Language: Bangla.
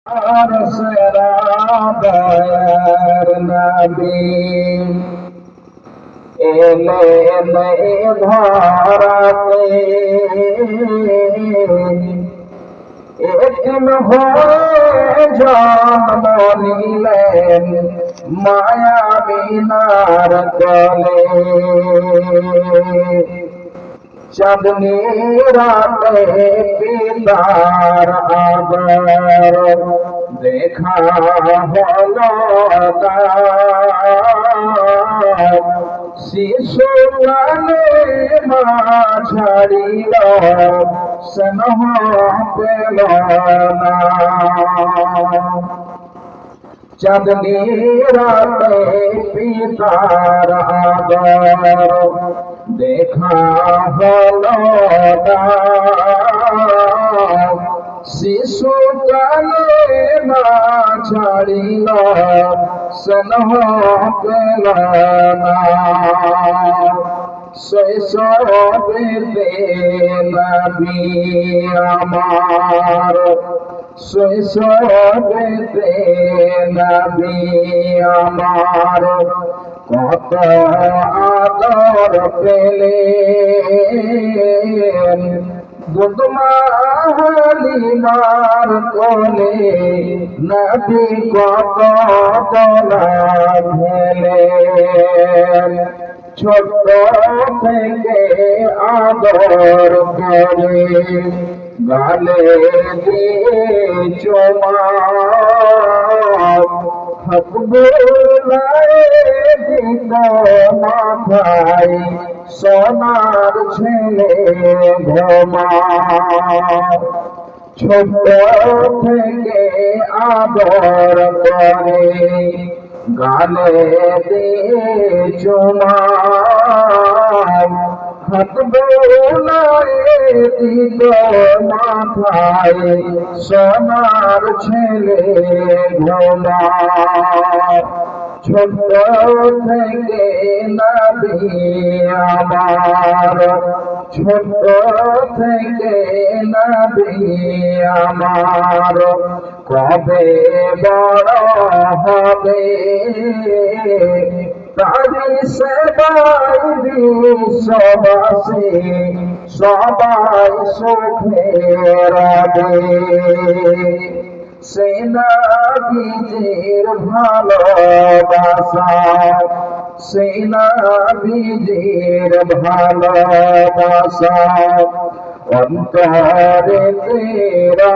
আর সেরা দয়ার নবী এলেন এ ধরাতে এতিম হয়ে জন্ম নিলেন মায়াবিনার কোলে। চাঁদনী রাতে পিতার আদর দেখা হলো শিশু কালে মা ছাড়িল স্নেহ পেল না। চাঁদনী রাতে পিতার আদর দেখা হলো না। শিশু কালে মা ছাড়িল স্নেহ পেল না। শৈশবেতে নবী আমার, শৈশবেতে নবী আমার কত আদর পেলেন। দুধমা হালিমার কোলে নবী কত দোলা খেলেন। ছোট থেকে আদর করে গালে দিয়ে চুমা হক বোলায় দিত মাথায় সোনার ছেলে ঘুমা। ছোট থেকে আদর করে গালে দিয়ে চুমা হাত বোলায় দিত মাথায় সোনার ছেলে ঘুমা। ছোট থেকে নবী আমার, ছোট থেকে নবী আমার কবে বড় হবে তারি সেবাই বিশ্ববাসী সবাই সুখে রবে। সেই নবীজির ভালোবাসা, সেই নবীজির ভালোবাসা অন্তরে তেরা